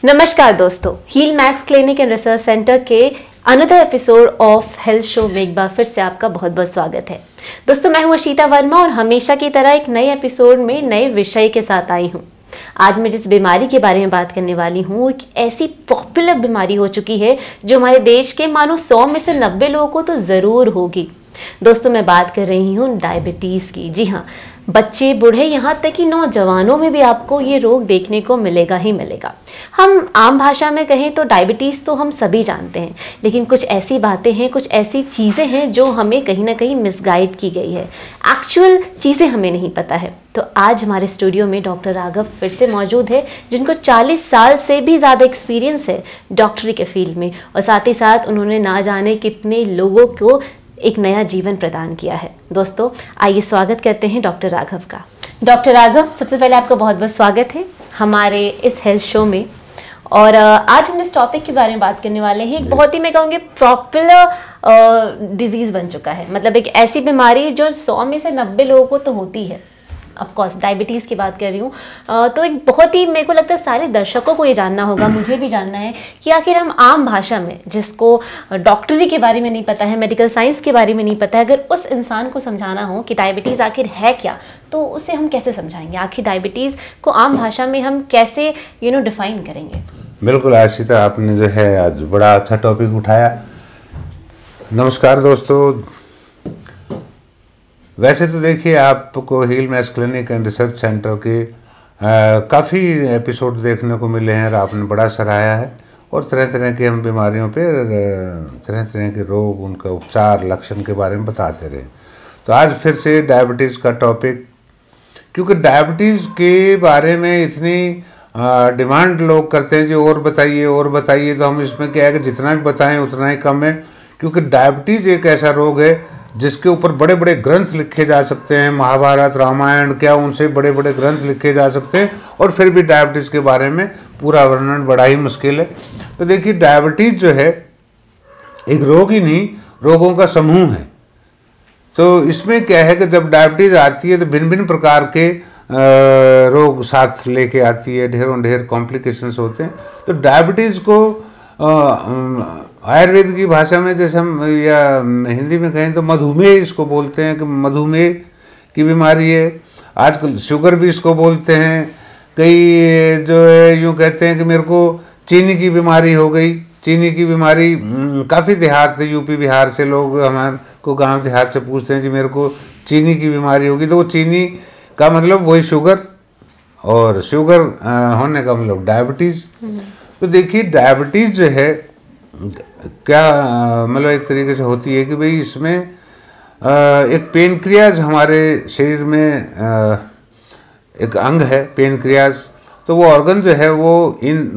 नमस्कार दोस्तों, Heal max clinic and research centre के another episode of health show में एक बार फिर से आपका बहुत बहुत स्वागत है। दोस्तों, मैं हूं अशीता वर्मा और हमेशा की तरह एक नए एपिसोड में नए विषय के साथ आई हूं। आज मैं जिस बीमारी के बारे में बात करने वाली हूँ, एक ऐसी पॉपुलर बीमारी हो चुकी है जो हमारे देश के मानो 100 में से 90 लोगों को तो ज़रूर होगी। दोस्तों, मैं बात कर रही हूँ डायबिटीज़ की। जी हाँ, बच्चे बूढ़े यहाँ तक कि नौजवानों में भी आपको ये रोग देखने को मिलेगा ही मिलेगा। हम आम भाषा में कहें तो डायबिटीज़ तो हम सभी जानते हैं, लेकिन कुछ ऐसी बातें हैं, कुछ ऐसी चीज़ें हैं जो हमें कहीं ना कहीं मिसगाइड की गई है। एक्चुअल चीज़ें हमें नहीं पता है। तो आज हमारे स्टूडियो में डॉक्टर राघव फिर से मौजूद है, जिनको 40 साल से भी ज़्यादा एक्सपीरियंस है डॉक्टरी के फील्ड में, और साथ ही साथ उन्होंने ना जाने कितने लोगों को एक नया जीवन प्रदान किया है। दोस्तों, आइए स्वागत करते हैं डॉक्टर राघव का। डॉक्टर राघव, सबसे पहले आपका बहुत बहुत स्वागत है हमारे इस हेल्थ शो में। और आज हम इस टॉपिक के बारे में बात करने वाले हैं। एक बहुत ही, मैं कहूँगी, पॉपुलर डिजीज़ बन चुका है। मतलब एक ऐसी बीमारी जो 100 में से 90 लोगों को तो होती है। ऑफ कोर्स डायबिटीज़ की बात कर रही हूँ। तो एक बहुत ही, मेरे को लगता है सारे दर्शकों को ये जानना होगा, मुझे भी जानना है कि आखिर हम आम भाषा में, जिसको डॉक्टरी के बारे में नहीं पता है, मेडिकल साइंस के बारे में नहीं पता है, अगर उस इंसान को समझाना हो कि डायबिटीज़ आखिर है क्या, तो उसे हम कैसे समझाएंगे? आखिर डायबिटीज़ को आम भाषा में हम कैसे डिफाइन करेंगे? बिल्कुल आशिता, आपने जो है आज बड़ा अच्छा टॉपिक उठाया। नमस्कार दोस्तों। वैसे तो देखिए, आपको heal max clinic and research centre के काफ़ी एपिसोड देखने को मिले हैं और आपने बड़ा सराहा है, और तरह तरह की हम बीमारियों पे, तरह तरह के रोग, उनका उपचार, लक्षण के बारे में बताते रहे। तो आज फिर से डायबिटीज़ का टॉपिक, क्योंकि डायबिटीज़ के बारे में इतनी डिमांड लोग करते हैं जी, और बताइए, तो हम इसमें क्या है कि जितना भी बताएं उतना ही कम है। क्योंकि डायबिटीज़ एक ऐसा रोग है जिसके ऊपर बड़े बड़े ग्रंथ लिखे जा सकते हैं, महाभारत, रामायण, क्या उनसे बड़े बड़े ग्रंथ लिखे जा सकते हैं, और फिर भी डायबिटीज़ के बारे में पूरा वर्णन बड़ा ही मुश्किल है। तो देखिए, डायबिटीज़ जो है एक रोग ही नहीं, रोगों का समूह है। तो इसमें क्या है कि जब डायबिटीज़ आती है तो भिन्न भिन्न प्रकार के रोग साथ लेके आती है, ढेरों ढेर कॉम्प्लिकेशंस होते हैं। तो डायबिटीज़ को आयुर्वेद की भाषा में, जैसे हम या हिंदी में कहें तो मधुमेह इसको बोलते हैं, कि मधुमेह की बीमारी है। आजकल शुगर भी इसको बोलते हैं। कई जो है यूँ कहते हैं कि मेरे को चीनी की बीमारी हो गई। चीनी की बीमारी काफ़ी देहात, यूपी बिहार से लोग हमारे को गांव देहात से पूछते हैं जी, मेरे को चीनी की बीमारी होगी। तो वो चीनी का मतलब वही शुगर, और शुगर होने का मतलब डायबिटीज़। तो देखिए, डायबिटीज़ जो है क्या मतलब एक तरीके से होती है कि भाई इसमें एक पेनक्रियाज हमारे शरीर में एक अंग है, पेनक्रियाज। तो वो ऑर्गन जो है वो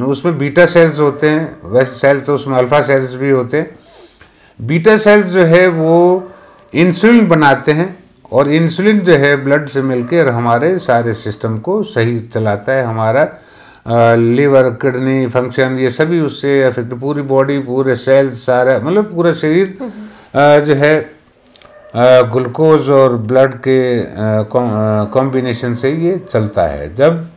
उसमें बीटा सेल्स होते हैं। वैसे सेल तो उसमें अल्फा सेल्स भी होते हैं। बीटा सेल्स जो है वो इंसुलिन बनाते हैं, और इंसुलिन जो है ब्लड से मिलकर हमारे सारे सिस्टम को सही चलाता है। हमारा लीवर, किडनी फंक्शन, ये सभी उससे अफेक्ट, पूरी बॉडी, पूरे सेल्स, सारा मतलब पूरा शरीर जो है ग्लूकोज और ब्लड के कॉम्बिनेशन से ये चलता है। जब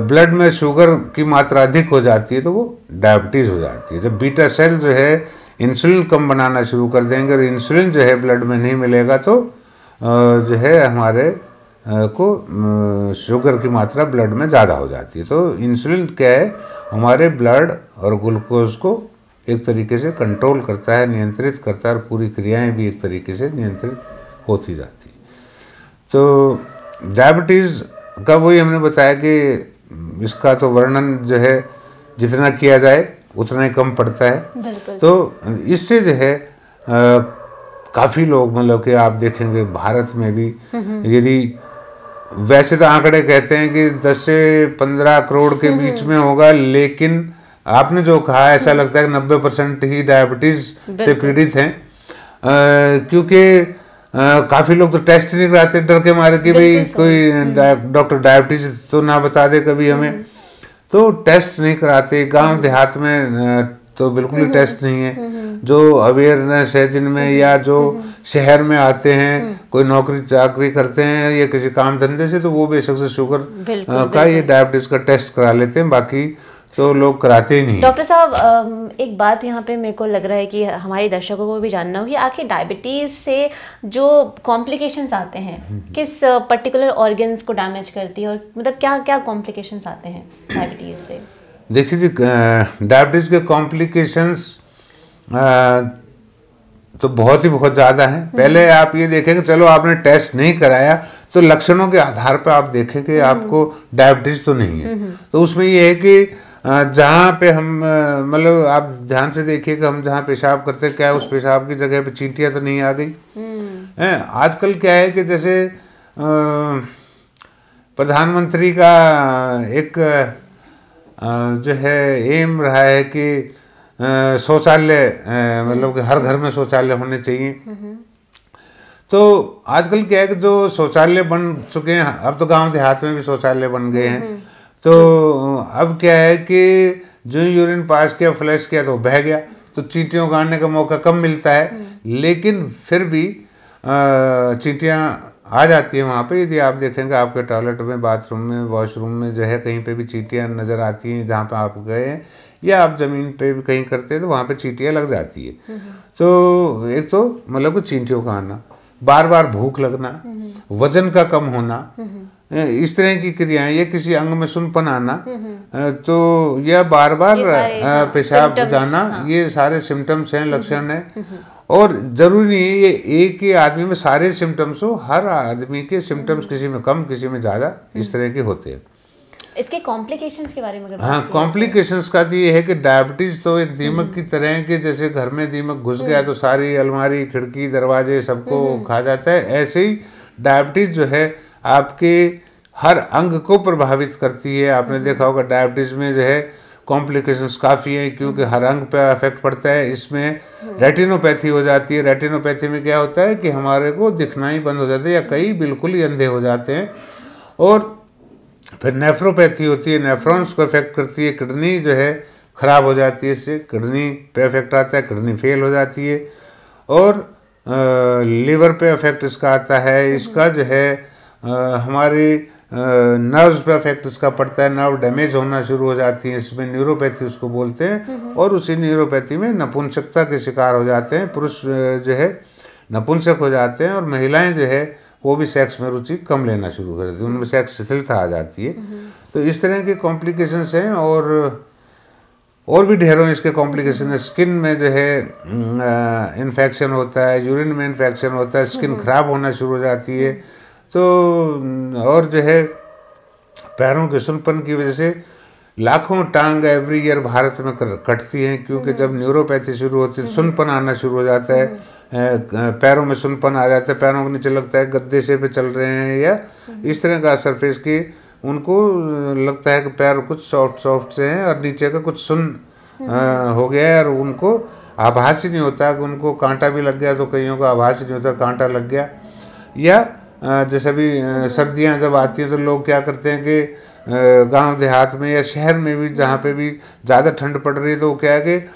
ब्लड में शुगर की मात्रा अधिक हो जाती है तो वो डायबिटीज़ हो जाती है। जब बीटा सेल जो है इंसुलिन कम बनाना शुरू कर देंगे, और इंसुलिन जो है ब्लड में नहीं मिलेगा, तो जो है हमारे को शुगर की मात्रा ब्लड में ज़्यादा हो जाती है। तो इंसुलिन क्या है, हमारे ब्लड और ग्लूकोज को एक तरीके से कंट्रोल करता है, नियंत्रित करता है, और पूरी क्रियाएं भी एक तरीके से नियंत्रित होती जाती है। तो डायबिटीज़ का वही हमने बताया कि इसका तो वर्णन जो है जितना किया जाए उतना ही कम पड़ता है। तो इससे जो है काफ़ी लोग, मतलब कि आप देखेंगे भारत में भी, यदि वैसे तो आंकड़े कहते हैं कि 10 से 15 करोड़ के बीच में होगा, लेकिन आपने जो कहा, ऐसा लगता है कि 90% ही डायबिटीज़ से पीड़ित हैं। क्योंकि काफ़ी लोग तो टेस्ट नहीं कराते, डर के मारे कि भाई कोई डॉक्टर डायबिटीज़ तो ना बता दे कभी हमें, तो टेस्ट नहीं कराते। गांव देहात में तो बिल्कुल ही टेस्ट नहीं है। जो अवेयरनेस है जिनमें, या जो शहर में आते हैं, कोई नौकरी चाकरी करते हैं या किसी काम धंधे से, तो वो बेशक से शुगर का ये डायबिटीज का टेस्ट करा लेते हैं, बाकी तो लोग कराते ही नहीं। डॉक्टर साहब, एक बात यहाँ पे मेरे को लग रहा है कि हमारे दर्शकों को भी जानना होगी, आखिर डायबिटीज़ से जो कॉम्प्लिकेशंस आते हैं किस पर्टिकुलर ऑर्गन्स को डैमेज करती है, और मतलब क्या क्या कॉम्प्लिकेशंस आते हैं डायबिटीज़ से? देखिए जी, डायबिटीज़ के कॉम्प्लिकेशंस तो बहुत ज़्यादा हैं। पहले आप ये देखें कि चलो आपने टेस्ट नहीं कराया, तो लक्षणों के आधार पर आप देखें कि आपको डायबिटीज़ तो नहीं है। तो उसमें ये है कि जहाँ पे हम मतलब आप ध्यान से देखिए कि हम जहाँ पेशाब करते हैं, क्या उस पेशाब की जगह पे चींटियाँ तो नहीं आ गई हैं। आजकल क्या है कि जैसे प्रधानमंत्री का एक जो है एम रहा है कि शौचालय मतलब कि हर घर में शौचालय होने चाहिए। तो आजकल क्या है कि जो शौचालय बन चुके हैं, अब तो गांव देहात में भी शौचालय बन गए हैं, तो अब क्या है कि जो यूरिन पास किया, फ्लैश किया तो बह गया, तो चींटियों का आने का मौका कम मिलता है। लेकिन फिर भी चींटियाँ आ जाती है वहाँ पे। यदि आप देखेंगे आपके टॉयलेट में, बाथरूम में, वॉशरूम में जो है कहीं पे भी चींटियाँ नज़र आती हैं जहाँ पे आप गए हैं, या आप ज़मीन पे भी कहीं करते हैं तो वहाँ पे चींटियाँ लग जाती है। तो एक तो मतलब कि चींटियों का आना, बार बार भूख लगना, वजन का कम होना, इस तरह की क्रियाएं, या किसी अंग में सुनपन आना, तो या बार बार पेशाब जाना, ये सारे सिम्टम्स हैं, लक्षण हैं। और जरूरी नहीं है ये एक ही आदमी में सारे सिम्टम्स हो, हर आदमी के सिम्टम्स किसी में कम किसी में ज़्यादा इस तरह के होते हैं। इसके कॉम्प्लिकेशंस के बारे में हाँ, कॉम्प्लिकेशंस का तो ये है कि डायबिटीज़ तो एक दीमक की तरह है कि जैसे घर में दीमक घुस गया तो सारी अलमारी, खिड़की, दरवाजे सबको खा जाता है। ऐसे ही डायबिटीज़ जो है आपके हर अंग को प्रभावित करती है। आपने देखा होगा डायबिटीज़ में जो है कॉम्प्लिकेशंस काफ़ी हैं, क्योंकि हर अंग पे इफेक्ट पड़ता है। इसमें रेटिनोपैथी हो जाती है। रेटिनोपैथी में क्या होता है कि हमारे को दिखना ही बंद हो जाता है, या कई बिल्कुल ही अंधे हो जाते हैं। और फिर नेफ्रोपैथी होती है, नेफ्रॉन्स को इफेक्ट करती है। किडनी जो है ख़राब हो जाती है, इससे किडनी पे इफेक्ट आता है, किडनी फेल हो जाती है। और लीवर पे इफेक्ट इसका आता है। इसका जो है हमारे नर्व्स पे इफेक्ट इसका पड़ता है, नर्व डैमेज होना शुरू हो जाती है। इसमें न्यूरोपैथी उसको बोलते हैं। और उसी न्यूरोपैथी में नपुंसकता के शिकार हो जाते हैं। पुरुष जो है नपुंसक हो जाते हैं, और महिलाएं जो है वो भी सेक्स में रुचि कम लेना शुरू कर देती है, उनमें सेक्स शिथिलता आ जाती है। तो इस तरह के कॉम्प्लिकेशंस हैं। और भी ढेरों इसके कॉम्प्लिकेशन है। स्किन में जो है इन्फेक्शन होता है, यूरिन में इन्फेक्शन होता है, स्किन खराब होना शुरू हो जाती है। तो और जो है पैरों के सुनपन की वजह से लाखों टांग एवरी ईयर भारत में कटती हैं, क्योंकि जब न्यूरोपैथी शुरू होती है सुनपन आना शुरू हो जाता है। पैरों में सुनपन आ जाता है, पैरों के नीचे लगता है गद्दे से पे चल रहे हैं, या इस तरह का सरफेस की उनको लगता है कि पैर कुछ सॉफ्ट से हैं और नीचे का कुछ सुन हो गया है, और उनको आभास ही नहीं होता कि उनको कांटा भी लग गया। तो कईयों को आभास ही नहीं होता कांटा लग गया। या जैसे अभी सर्दियाँ जब आती हैं तो लोग क्या करते हैं कि गांव देहात में या शहर में भी जहाँ पे भी ज़्यादा ठंड पड़ रही है तो क्या है कि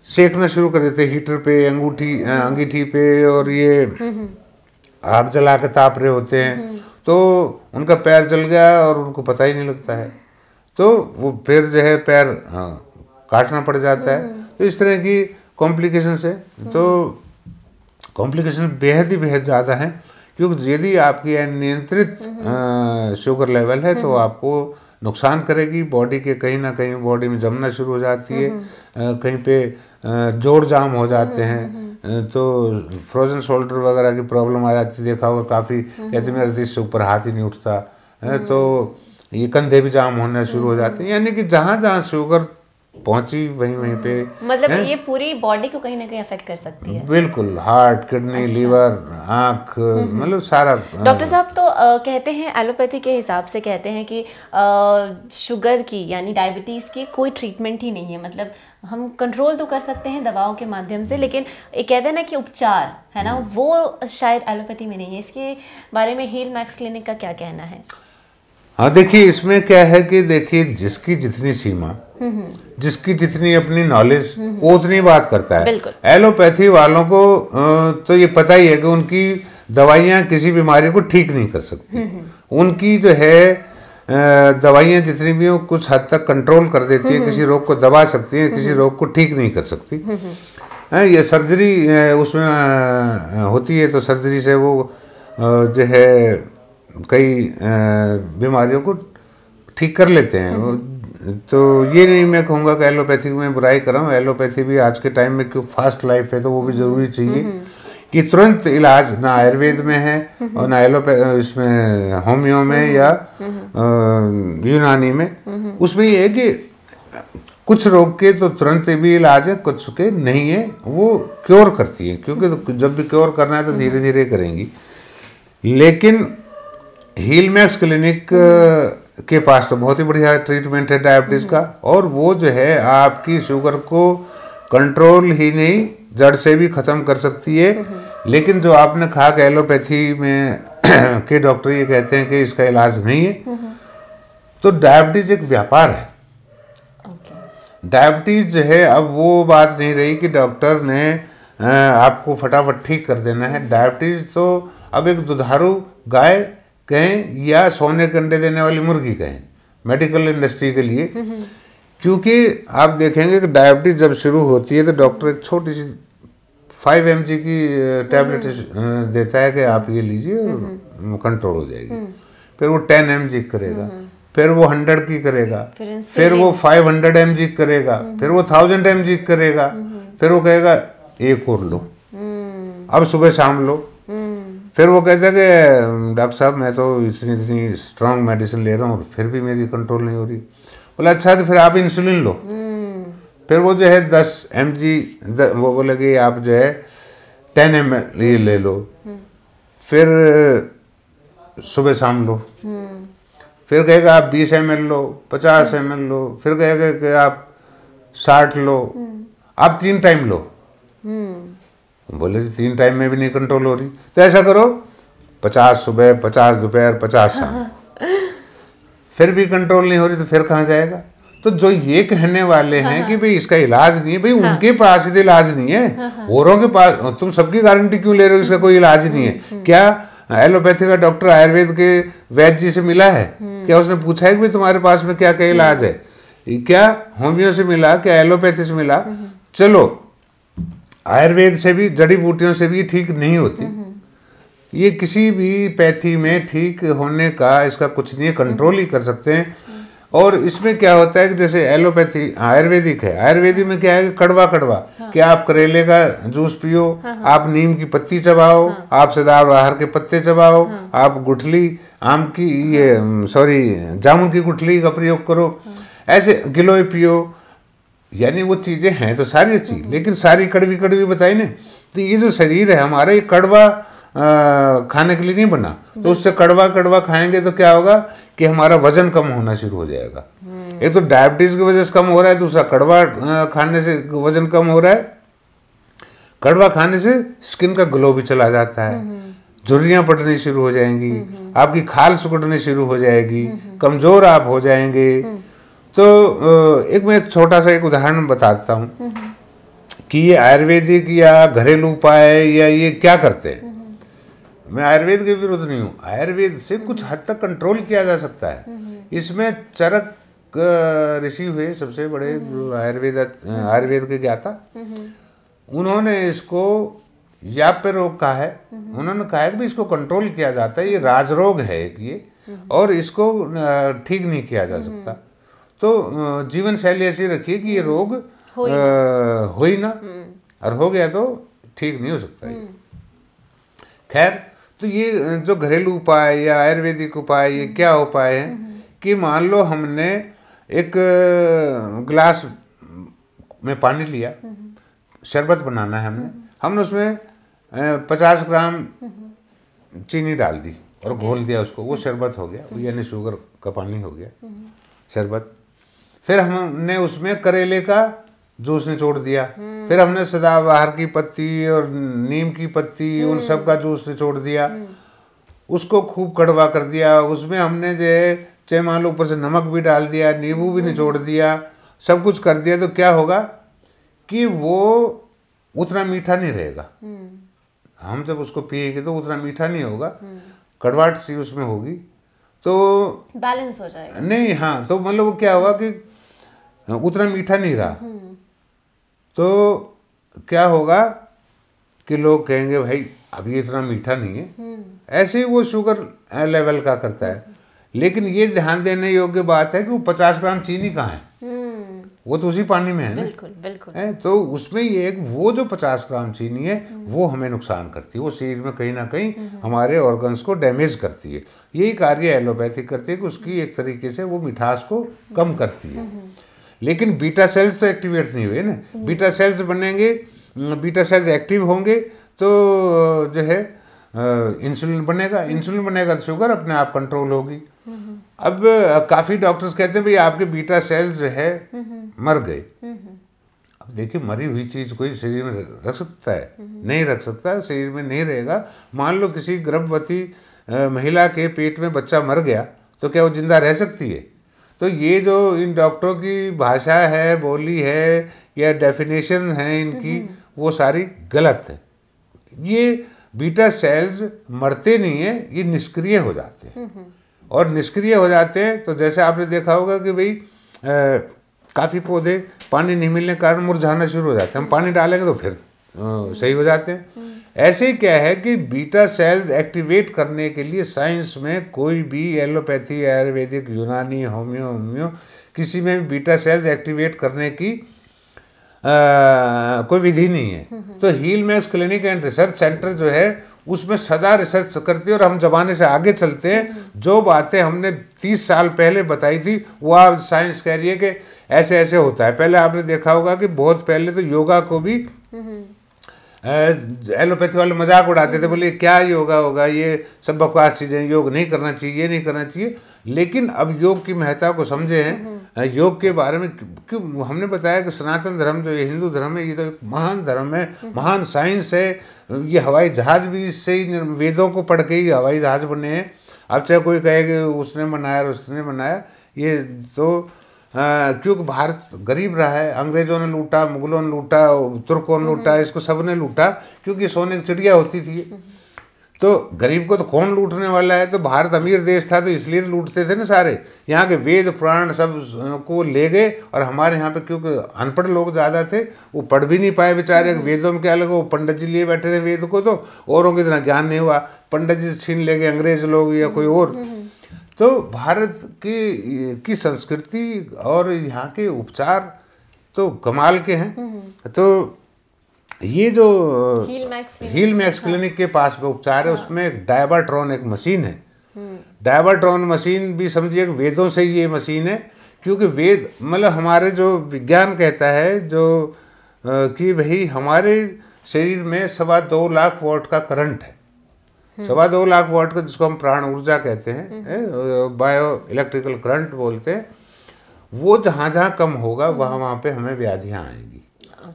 सेकना शुरू कर देते हैं हीटर पे, अंगीठी पे, और ये आग जला के ताप रहे होते हैं। तो उनका पैर जल गया और उनको पता ही नहीं लगता है, तो वो फिर जो है पैर काटना पड़ जाता है। तो इस तरह की कॉम्प्लिकेशंस है। तो कॉम्प्लिकेशन बेहद ज़्यादा हैं, क्योंकि यदि आपकी अनियंत्रित शुगर लेवल है तो आपको नुकसान करेगी। बॉडी के कहीं ना कहीं बॉडी में जमना शुरू हो जाती है, कहीं पे जोड़ जाम हो जाते हैं, तो फ्रोजन शोल्डर वगैरह की प्रॉब्लम आ जाती है। देखा होगा काफ़ी कहते मेरे दिल से ऊपर हाथ ही नहीं उठता है, तो ये कंधे भी जाम होना शुरू हो जाते हैं। यानी कि जहाँ जहाँ शुगर पहुंची वहीं पे मतलब ये पूरी बॉडी को कहीं ना कहीं अफेक्ट कर सकती है। बिल्कुल, हार्ट, किडनी, लीवर, आँख, मतलब सारा। डॉक्टर साहब तो कहते हैं, एलोपैथी के हिसाब से कहते हैं कि शुगर की यानी डायबिटीज़ की कोई ट्रीटमेंट ही नहीं है। मतलब हम कंट्रोल तो कर सकते हैं दवाओं के माध्यम से, लेकिन ये कहते हैं ना कि उपचार है ना, वो शायद एलोपैथी में नहीं है। इसके बारे में हील मैक्स क्लिनिक का क्या कहना है? हाँ, देखिए इसमें क्या है कि देखिए जिसकी जितनी सीमा जिसकी जितनी अपनी नॉलेज वो उतनी बात करता है। बिल्कुल। एलोपैथी वालों को तो ये पता ही है कि उनकी दवाइयाँ किसी बीमारी को ठीक नहीं कर सकती। उनकी जो है दवाइयाँ जितनी भी हो कुछ हद तक कंट्रोल कर देती है, किसी रोग को दबा सकती है, किसी रोग को ठीक नहीं कर सकती। ये सर्जरी उसमें होती है, तो सर्जरी से वो जो है कई बीमारियों को ठीक कर लेते हैं। तो ये नहीं मैं कहूँगा कि एलोपैथी में बुराई कर रहा हूँ। एलोपैथी भी आज के टाइम में क्यों फास्ट लाइफ है तो वो भी ज़रूरी चाहिए कि तुरंत इलाज ना आयुर्वेद में है और ना इसमें होम्यो में या यूनानी में। उसमें ये है कि कुछ रोग के तो तुरंत भी इलाज है, कुछ के नहीं है, वो क्योर करती है, क्योंकि जब भी क्योर करना है तो धीरे धीरे करेंगी। लेकिन हील मैक्स क्लिनिक के पास तो बहुत ही बढ़िया ट्रीटमेंट है डायबिटीज़ का, और वो जो है आपकी शुगर को कंट्रोल ही नहीं जड़ से भी ख़त्म कर सकती है। लेकिन जो आपने कहा कि एलोपैथी में के डॉक्टर ये कहते हैं कि इसका इलाज नहीं है, तो डायबिटीज़ एक व्यापार है। डायबिटीज़ जो है अब वो बात नहीं रही कि डॉक्टर ने आपको फटाफट ठीक कर देना है। डायबिटीज़ तो अब एक दुधारू गाय कहें या सोने के अंडे देने वाली मुर्गी कहें मेडिकल इंडस्ट्री के लिए, क्योंकि आप देखेंगे कि डायबिटीज़ जब शुरू होती है तो डॉक्टर एक छोटी सी 5 mg की टैबलेट देता है कि आप ये लीजिए कंट्रोल हो जाएगी। फिर वो 10 mg करेगा, फिर वो 100 की करेगा, फिर वो 500 mg करेगा, फिर वो 1000 mg करेगा, फिर वो कहेगा एक और लो, अब सुबह शाम लो। फिर वो कहता है कि डॉक्टर साहब मैं तो इतनी स्ट्रांग मेडिसिन ले रहा हूँ और फिर भी मेरी कंट्रोल नहीं हो रही। बोला अच्छा तो फिर आप इंसुलिन लो। फिर वो जो है 10 mg वो बोले कि आप जो है 10 ml ये ले लो, फिर सुबह शाम लो। फिर कहेगा आप 20 ml लो, 50 ml लो, फिर कहेगा कि आप 60 लो, आप 3 टाइम लो। बोले 3 टाइम में भी नहीं कंट्रोल हो रही, तो ऐसा करो 50 सुबह, 50 दोपहर, 50 शाम। फिर भी कंट्रोल नहीं हो रही तो फिर कहाँ जाएगा? तो जो ये कहने वाले हैं कि भाई इसका इलाज नहीं है, भाई उनके पास ही तो इलाज नहीं है, औरों के पास तुम सबकी गारंटी क्यों ले रहे हो इसका कोई इलाज नहीं है? क्या एलोपैथी का डॉक्टर आयुर्वेद के वैद्य जी से मिला है? क्या उसने पूछा है कि भाई तुम्हारे पास में क्या क्या इलाज है? क्या होम्यो से मिला, क्या एलोपैथी से मिला? चलो आयुर्वेद से भी, जड़ी बूटियों से भी ठीक नहीं होती। ये किसी भी पैथी में ठीक होने का इसका कुछ नहीं है, कंट्रोल ही कर सकते हैं। और इसमें क्या होता है कि जैसे एलोपैथी आयुर्वेदिक है, आयुर्वेदिक में क्या है कि कड़वा कड़वा, कि आप करेले का जूस पियो, आप नीम की पत्ती चबाओ, आप सदाबहार के पत्ते चबाओ, आप गुठली आम की जामुन की गुठली का प्रयोग करो, ऐसे गिलोय पियो। यानी वो चीज़ें हैं तो सारी अच्छी, लेकिन सारी कड़वी कड़वी बताई ना। तो ये जो शरीर है हमारा ये कड़वा खाने के लिए नहीं बना, तो उससे कड़वा कड़वा खाएंगे तो क्या होगा कि हमारा वजन कम होना शुरू हो जाएगा। एक तो डायबिटीज की वजह से कम हो रहा है, दूसरा कड़वा खाने से वजन कम हो रहा है। कड़वा खाने से स्किन का ग्लो भी चला जाता है, झुर्रियाँ पड़नी शुरू हो जाएंगी, आपकी खाल सुकड़नी शुरू हो जाएगी, कमजोर आप हो जाएंगे। तो एक मैं छोटा सा एक उदाहरण बताता हूँ कि ये आयुर्वेदिक या घरेलू उपाय या ये क्या करते हैं। मैं आयुर्वेद के विरुद्ध नहीं हूँ, आयुर्वेद से कुछ हद तक कंट्रोल किया जा सकता है। इसमें चरक ऋषि हुए सबसे बड़े आयुर्वेद के ज्ञाता, उन्होंने इसको याप्य रोग कहा है। उन्होंने कहा है कि इसको कंट्रोल किया जाता है, ये राजरोग है एक ये, और इसको ठीक नहीं किया जा सकता। तो जीवन शैली ऐसी रखिए कि ये रोग हो ही ना, और हो गया तो ठीक नहीं हो सकता। खैर, तो ये जो घरेलू उपाय या आयुर्वेदिक उपाय ये क्या उपाय है कि मान लो हमने एक गिलास में पानी लिया, शरबत बनाना है हमने उसमें 50 ग्राम चीनी डाल दी और घोल दिया उसको, वो शरबत हो गया, यानी शुगर का पानी हो गया शरबत। फिर हमने उसमें करेले का जूस निचोड़ दिया, फिर हमने सदाबहार की पत्ती और नीम की पत्ती उन सब का जूस निचोड़ दिया, उसको खूब कड़वा कर दिया। उसमें हमने जो है चाहे मान लो ऊपर से नमक भी डाल दिया, नींबू भी निचोड़ दिया, सब कुछ कर दिया, तो क्या होगा कि वो उतना मीठा नहीं रहेगा। हम जब उसको पिएंगे तो उतना मीठा नहीं होगा, कड़वाहट सी उसमें होगी, तो बैलेंस हो जाएगा नहीं। हाँ, तो मतलब वो क्या हुआ कि उतना मीठा नहीं रहा, तो क्या होगा कि लोग कहेंगे भाई अभी इतना मीठा नहीं है। ऐसे ही वो शुगर लेवल का करता है। लेकिन ये ध्यान देने योग्य बात है कि वो 50 ग्राम चीनी कहाँ है, वो तो उसी पानी में है ना। बिल्कुल बिल्कुल। है तो उसमें ये एक वो जो 50 ग्राम चीनी है वो हमें नुकसान करती है, वो शरीर में कहीं ना कहीं हमारे ऑर्गन्स को डैमेज करती है। यही कार्य एलोपैथी करती है कि उसकी एक तरीके से वो मिठास को कम करती है। लेकिन बीटा सेल्स तो एक्टिवेट नहीं हुए ना। बीटा सेल्स बनेंगे, बीटा सेल्स एक्टिव होंगे तो जो है इंसुलिन बनेगा, इंसुलिन बनेगा तो शुगर अपने आप कंट्रोल होगी। अब काफ़ी डॉक्टर्स कहते हैं भाई आपके बीटा सेल्स जो है मर गए। अब देखिए मरी हुई चीज़ कोई शरीर में रख सकता है? नहीं रख सकता, शरीर में नहीं रहेगा। मान लो किसी गर्भवती महिला के पेट में बच्चा मर गया तो क्या वो जिंदा रह सकती है? तो ये जो इन डॉक्टरों की भाषा है, बोली है या डेफिनेशन है इनकी, वो सारी गलत है। ये बीटा सेल्स मरते नहीं है, ये निष्क्रिय हो जाते हैं। और निष्क्रिय हो जाते हैं तो जैसे आपने देखा होगा कि भाई काफ़ी पौधे पानी नहीं मिलने के कारण मुरझाना शुरू हो जाते हैं, हम पानी डालेंगे तो फिर सही हो जाते हैं। ऐसे ही क्या है कि बीटा सेल्स एक्टिवेट करने के लिए साइंस में कोई भी एलोपैथी, आयुर्वेदिक, यूनानी, होम्यो किसी में भी बीटा सेल्स एक्टिवेट करने की कोई विधि नहीं है। तो heal max clinic and research centre जो है उसमें सदा रिसर्च करती है और हम जमाने से आगे चलते हैं। जो बातें हमने 30 साल पहले बताई थी वो आज साइंस कह रही है कि ऐसे ऐसे होता है। पहले आपने देखा होगा कि बहुत पहले तो योगा को भी एलोपैथी वाले मजाक उड़ाते थे, बोले क्या योगा होगा, ये सब बकवास चीज़ें, योग नहीं करना चाहिए, ये नहीं करना चाहिए। लेकिन अब योग की महत्ता को समझे हैं, योग के बारे में क्यों हमने बताया कि सनातन धर्म जो ये हिंदू धर्म है, ये तो एक महान धर्म है, महान साइंस है। ये हवाई जहाज भी इससे ही, वेदों को पढ़ के ही हवाई जहाज बने हैं। अब चाहे कोई कहे कि उसने बनाया और उसने बनाया, ये तो क्योंकि भारत गरीब रहा है, अंग्रेजों ने लूटा, मुगलों ने लूटा, तुर्कों ने लूटा, इसको सब ने लूटा क्योंकि सोने की चिड़िया होती थी। तो गरीब को तो कौन लूटने वाला है? तो भारत अमीर देश था तो इसलिए लूटते थे ना सारे। यहाँ के वेद पुराण सब को ले गए और हमारे यहाँ पे क्योंकि अनपढ़ लोग ज़्यादा थे वो पढ़ भी नहीं पाए बेचारे। वेदों में क्या लगा, वो पंडित जी लिए बैठे थे वेद को, तो औरों को इतना ज्ञान नहीं हुआ, पंडित जी छीन ले गए अंग्रेज लोग या कोई और। तो भारत की संस्कृति और यहाँ के उपचार तो कमाल के हैं। तो ये जो हील मैक्स क्लिनिक के पास में उपचार है, उसमें एक डायबाट्रॉन एक मशीन है। डायबाट्रॉन मशीन भी समझिए वेदों से ये मशीन है, क्योंकि वेद मतलब हमारे जो विज्ञान कहता है जो कि भाई हमारे शरीर में 2.25 लाख वॉट का करंट है। 2.25 लाख वॉट का, जिसको हम प्राण ऊर्जा कहते हैं, बायो इलेक्ट्रिकल करंट बोलते हैं, वो जहाँ जहाँ कम होगा वहाँ पे हमें व्याधियाँ आएंगी।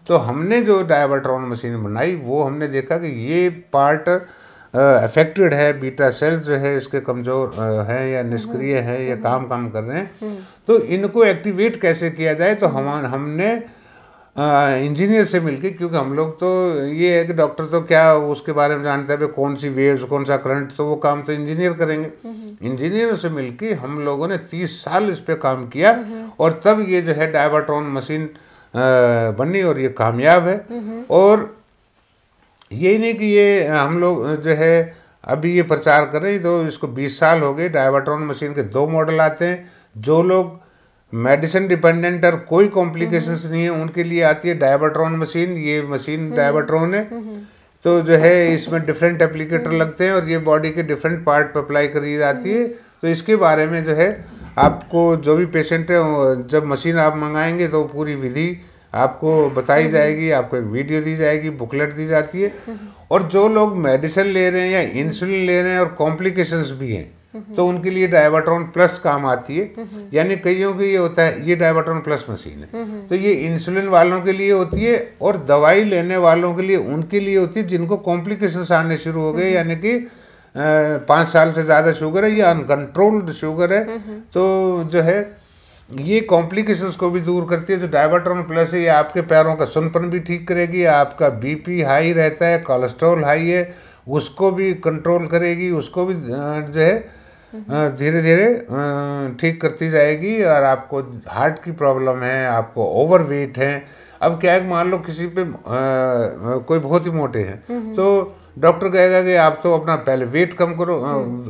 तो हमने जो डायबाट्रॉन मशीन बनाई वो हमने देखा कि ये पार्ट अफेक्टेड है, बीटा सेल्स जो है इसके कमज़ोर हैं या निष्क्रिय हैं या काम कर रहे हैं। तो इनको एक्टिवेट कैसे किया जाए, तो हमने इंजीनियर से मिलके, क्योंकि हम लोग तो ये है कि डॉक्टर तो क्या उसके बारे में जानता है, कौन सी वेव्स, कौन सा करंट, तो वो काम तो इंजीनियर करेंगे। इंजीनियर से मिलके हम लोगों ने 30 साल इस पे काम किया और तब ये जो है डायबाट्रॉन मशीन बनी और ये कामयाब है। और यही नहीं कि ये हम लोग जो है अभी ये प्रचार कर रहे हैं, तो इसको 20 साल हो गए। डायबाट्रॉन मशीन के 2 मॉडल आते हैं। जो लोग मेडिसिन डिपेंडेंट और कोई कॉम्प्लिकेशंस नहीं है उनके लिए आती है डायबाट्रॉन मशीन। ये मशीन डायबाट्रॉन है, तो जो है इसमें डिफरेंट एप्लीकेटर लगते हैं और ये बॉडी के डिफरेंट पार्ट पर अप्लाई करी जाती है। तो इसके बारे में जो है आपको जो भी पेशेंट है, जब मशीन आप मंगाएंगे तो पूरी विधि आपको बताई जाएगी, आपको एक वीडियो दी जाएगी, बुकलेट दी जाती है। और जो लोग मेडिसिन ले रहे हैं या इंसुलिन ले रहे हैं और कॉम्प्लिकेशंस भी हैं, तो उनके लिए डायबाट्रॉन प्लस काम आती है। यानी कईयों के ये होता है, ये डायबाट्रॉन प्लस मशीन है, तो ये इंसुलिन वालों के लिए होती है और दवाई लेने वालों के लिए, उनके लिए होती है जिनको कॉम्प्लिकेशंस आने शुरू हो गए, यानी कि 5 साल से ज़्यादा शुगर है या अनकंट्रोल्ड शुगर है। तो जो है ये कॉम्प्लिकेशंस को भी दूर करती है। जो डायबाट्रॉन प्लस है ये आपके पैरों का सुनपन भी ठीक करेगी, आपका बीपी हाई रहता है, कोलेस्ट्रॉल हाई है उसको भी कंट्रोल करेगी, उसको भी जो है धीरे धीरे ठीक करती जाएगी। और आपको हार्ट की प्रॉब्लम है, आपको ओवरवेट है, अब क्या है मान लो किसी पे कोई बहुत ही मोटे हैं तो डॉक्टर कहेगा कि आप तो अपना पहले वेट कम करो।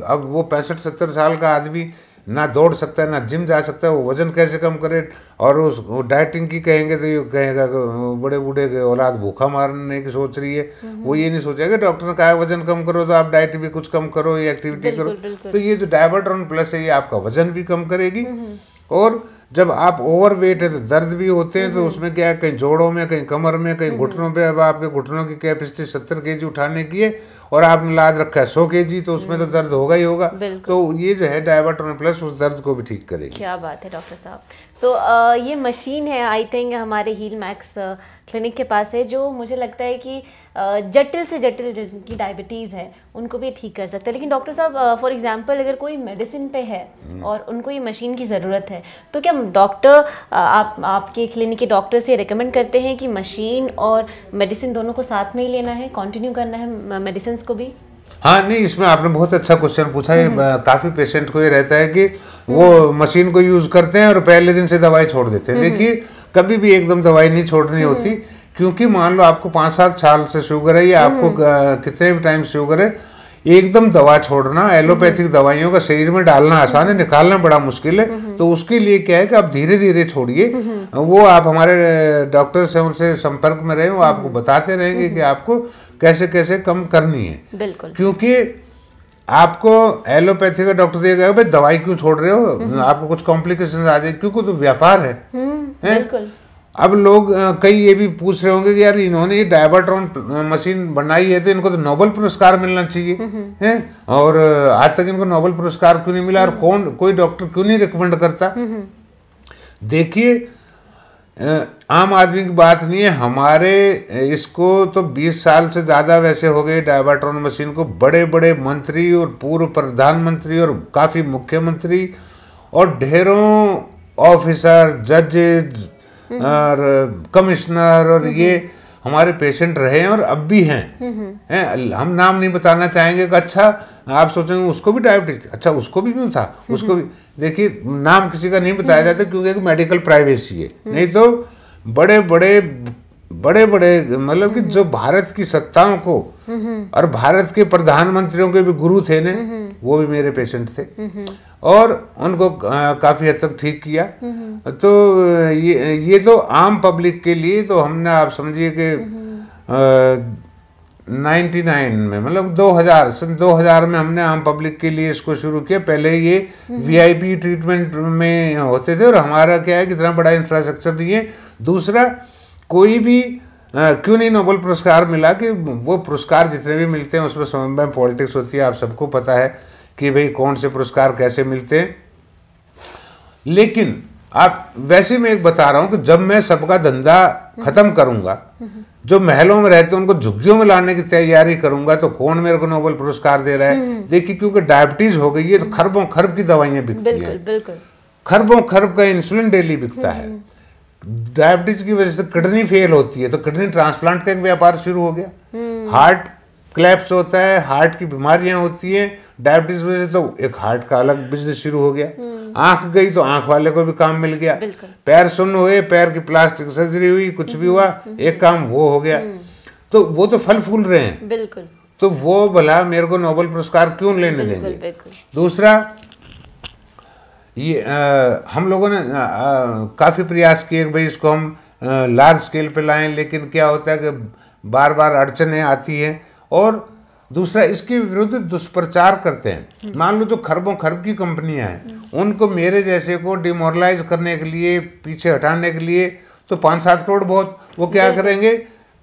अब वो 65-70 साल का आदमी ना दौड़ सकता है ना जिम जा सकता है, वो वजन कैसे कम करे? और उस डाइटिंग की कहेंगे तो ये कहेगा कि बड़े बूढ़े के औलाद भूखा मारने की सोच रही है। वो ये नहीं सोचेगा डॉक्टर ने कहा है वजन कम करो तो आप डाइट भी कुछ कम करो, ये एक्टिविटी करो। तो ये जो डायबाट्रॉन प्लस है ये आपका वजन भी कम करेगी। और जब आप ओवरवेट है तो दर्द भी होते हैं, तो उसमें क्या है कहीं जोड़ों में, कहीं कमर में, कहीं घुटनों पे। अब आपके घुटनों की कैपेसिटी 70 kg उठाने की है और आपने लाद रखा है 100 kg, तो उसमें तो दर्द होगा ही होगा। तो ये जो है डायबाट्रॉन प्लस उस दर्द को भी ठीक करेगी। क्या बात है डॉक्टर साहब। ये मशीन है आई थिंक हमारे हील मैक्स क्लिनिक के पास है, जो मुझे लगता है कि जटिल से जटिल जिनकी डायबिटीज़ है उनको भी ठीक कर सकता है। लेकिन डॉक्टर साहब फॉर एग्जांपल अगर कोई मेडिसिन पे है और उनको ये मशीन की ज़रूरत है, तो क्या डॉक्टर आपके क्लिनिक के डॉक्टर से रिकमेंड करते हैं कि मशीन और मेडिसिन दोनों को साथ में ही लेना है, कंटिन्यू करना है मेडिसिन को भी? हाँ नहीं, इसमें आपने बहुत अच्छा क्वेश्चन पूछा है। काफ़ी पेशेंट को ये रहता है कि वो मशीन को यूज़ करते हैं और पहले दिन से दवाई छोड़ देते हैं। देखिए कभी भी एकदम दवाई नहीं छोड़नी होती, क्योंकि मान लो आपको 5-7 साल से शुगर है या आपको कितने भी टाइम शुगर है, एकदम दवा छोड़ना, एलोपैथिक दवाइयों का शरीर में डालना आसान है, निकालना बड़ा मुश्किल है। तो उसके लिए क्या है कि आप धीरे धीरे छोड़िए। वो आप हमारे डॉक्टर से उनसे संपर्क में रहे, वो आपको बताते रहेंगे कि आपको कैसे कैसे कम करनी है। बिल्कुल। क्योंकि आपको एलोपैथी का डॉक्टर देगा भाई दवाई क्यों छोड़ रहे हो, आपको कुछ कॉम्प्लिकेशन आ जाए, क्योंकि तो व्यापार है। बिल्कुल। अब लोग कई ये भी पूछ रहे होंगे कि यार इन्होंने ये डायबाट्रॉन मशीन बनाई है तो इनको तो नोबेल पुरस्कार मिलना चाहिए है, और आज तक इनको नोबेल पुरस्कार क्यों नहीं मिला, और कोई डॉक्टर क्यों नहीं रिकमेंड करता? देखिए आम आदमी की बात नहीं है, हमारे इसको तो 20 साल से ज़्यादा वैसे हो गए डायबाट्रॉन मशीन को। बड़े बड़े मंत्री और पूर्व प्रधानमंत्री और काफ़ी मुख्यमंत्री और ढेरों ऑफिसर, जजेज और कमिश्नर और ये हमारे पेशेंट रहे हैं और अब भी हैं। हम नाम नहीं बताना चाहेंगे कि अच्छा आप सोचेंगे उसको भी डायबिटीज, अच्छा उसको भी क्यों था, उसको भी। देखिए नाम किसी का नहीं बताया जाता क्योंकि एक मेडिकल प्राइवेसी है, नहीं तो बड़े बड़े मतलब कि जो भारत की सत्ताओं को और भारत के प्रधानमंत्रियों के भी गुरु थे ने, वो भी मेरे पेशेंट थे और उनको काफ़ी हद तक ठीक किया। तो ये तो आम पब्लिक के लिए तो हमने, आप समझिए कि 99 में मतलब 2000 में हमने आम पब्लिक के लिए इसको शुरू किया। पहले ये VIP ट्रीटमेंट में होते थे और हमारा क्या है कि इतना बड़ा इंफ्रास्ट्रक्चर नहीं है। दूसरा कोई भी क्यों नहीं नोबेल पुरस्कार मिला, कि वो पुरस्कार जितने भी मिलते हैं उसमें समझ में पॉलिटिक्स होती है, आप सबको पता है कि भाई कौन से पुरस्कार कैसे मिलते हैं। लेकिन आप वैसे मैं एक बता रहा हूं कि जब मैं सबका धंधा खत्म करूंगा, जो महलों में रहते हैं उनको झुग्गियों में लाने की तैयारी करूंगा, तो कौन मेरे को नोबेल पुरस्कार दे रहा है? देखिए क्योंकि डायबिटीज हो गई है तो खरबों खरब की दवाइयां बिकती हैं, खरबों खरब का इंसुलिन डेली बिकता है। डायबिटीज की वजह से किडनी फेल होती है तो किडनी ट्रांसप्लांट का एक व्यापार शुरू हो गया। हार्ट क्लैप्स होता है, हार्ट की बीमारियां होती हैं डायबिटीज वजह से, तो एक हार्ट का अलग बिजनेस शुरू हो गया। आंख गई तो आंख वाले को भी काम मिल गया। पैर सुन्न हुए, पैर की प्लास्टिक सर्जरी हुई, कुछ भी हुआ, एक काम वो हो गया। तो वो तो फल फूल रहे हैं। बिल्कुल। तो वो भला मेरे को नोबेल पुरस्कार क्यों लेने देंगे? दूसरा ये हम लोगों ने काफ़ी प्रयास किए कि भाई इसको हम लार्ज स्केल पे लाएं, लेकिन क्या होता है कि बार बार अड़चनें आती हैं। और दूसरा इसके विरुद्ध दुष्प्रचार करते हैं। मान लो जो खरबों खरब की कंपनियां हैं, उनको मेरे जैसे को डिमोरलाइज करने के लिए, पीछे हटाने के लिए तो 5-7 करोड़ बहुत, वो क्या करेंगे,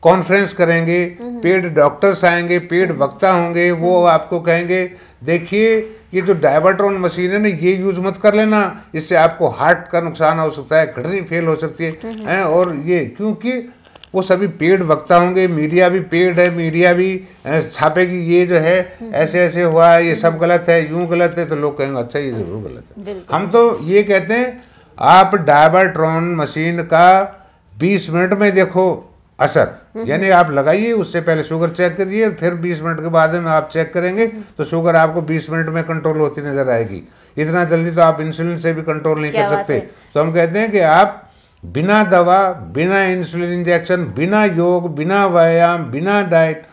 कॉन्फ्रेंस करेंगे, पेड डॉक्टर्स आएंगे, पेड वक्ता होंगे, वो आपको कहेंगे देखिए ये जो डायबाट्रॉन मशीन है ना ये यूज मत कर लेना, इससे आपको हार्ट का नुकसान हो सकता है, किडनी फेल हो सकती है। और ये क्योंकि वो सभी पेड वक्ता होंगे, मीडिया भी पेड है, मीडिया भी छापेगी ये जो है ऐसे ऐसे हुआ है, ये सब गलत है, यूं गलत है, तो लोग कहेंगे अच्छा ये जरूर गलत है। हम तो ये कहते हैं आप डायबर्ट्रॉन मशीन का 20 मिनट में देखो असर, यानी आप लगाइए, उससे पहले शुगर चेक करिए, फिर 20 मिनट के बाद में आप चेक करेंगे तो शुगर आपको 20 मिनट में कंट्रोल होती नजर आएगी। इतना जल्दी तो आप इंसुलिन से भी कंट्रोल नहीं कर सकते। तो हम कहते हैं कि आप बिना दवा, बिना इंसुलिन इंजेक्शन, बिना योग, बिना व्यायाम, बिना डाइट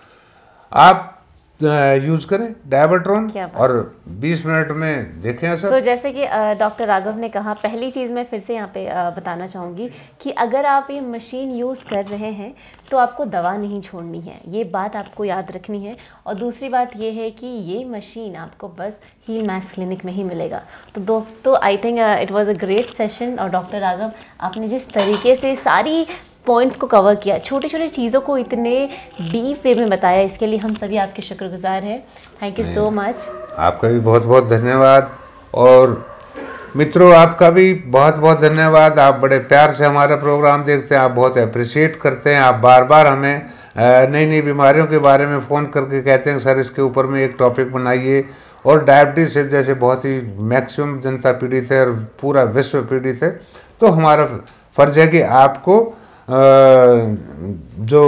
आप यूज करें डायबर्ट्रॉन और 20 मिनट में देखें असर। तो जैसे कि डॉक्टर राघव ने कहा, पहली चीज़ मैं फिर से यहाँ पे बताना चाहूँगी कि अगर आप ये मशीन यूज़ कर रहे हैं तो आपको दवा नहीं छोड़नी है, ये बात आपको याद रखनी है। और दूसरी बात ये है कि ये मशीन आपको बस हील मैक्स क्लिनिक में ही मिलेगा। तो दोस्तों, I think it was a great session. और डॉक्टर राघव, आपने जिस तरीके से सारी पॉइंट्स को कवर किया, छोटी छोटी चीज़ों को इतने डीप वे में बताया, इसके लिए हम सभी आपके शुक्रगुजार हैं। Thank you so much. आपका भी बहुत बहुत धन्यवाद। और मित्रों, आपका भी बहुत बहुत धन्यवाद। आप बड़े प्यार से हमारा प्रोग्राम देखते हैं, आप बहुत अप्रिशिएट करते हैं। आप बार बार हमें नई नई बीमारियों के बारे में फ़ोन करके कहते हैं सर इसके ऊपर में एक टॉपिक बनाइए। और डायबिटीज़ से जैसे बहुत ही मैक्सिमम जनता पीड़ित है और पूरा विश्व पीड़ित है, तो हमारा फ़र्ज़ है कि आपको जो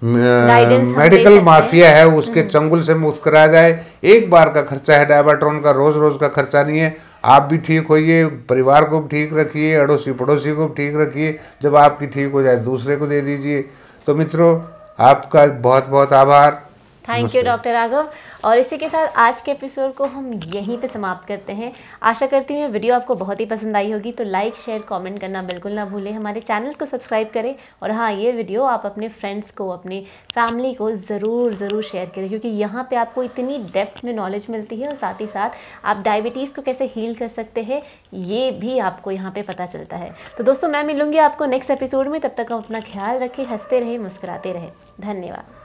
मेडिकल माफिया है उसके चंगुल से मुक्त कराया जाए। एक बार का खर्चा है डायबर्ट्रॉन का, रोज़ रोज़ का खर्चा नहीं है। आप भी ठीक होइए, परिवार को भी ठीक रखिए, अड़ोसी पड़ोसी को भी ठीक रखिए। जब आपकी ठीक हो जाए दूसरे को दे दीजिए। तो मित्रों, आपका बहुत बहुत आभार। Thank you doctor Raghav. और इसी के साथ आज के एपिसोड को हम यहीं पे समाप्त करते हैं। आशा करती हूँ वीडियो आपको बहुत ही पसंद आई होगी। तो लाइक, शेयर, कमेंट करना बिल्कुल ना भूलें। हमारे चैनल को सब्सक्राइब करें। और हाँ, ये वीडियो आप अपने फ्रेंड्स को, अपनी फैमिली को ज़रूर शेयर करें, क्योंकि यहाँ पे आपको इतनी डेप्थ में नॉलेज मिलती है। और साथ ही साथ आप डायबिटीज़ को कैसे हील कर सकते हैं ये भी आपको यहाँ पर पता चलता है। तो दोस्तों, मैं मिलूँगी आपको नेक्स्ट एपिसोड में। तब तक आप अपना ख्याल रखें, हंसते रहें, मुस्कुराते रहें। धन्यवाद।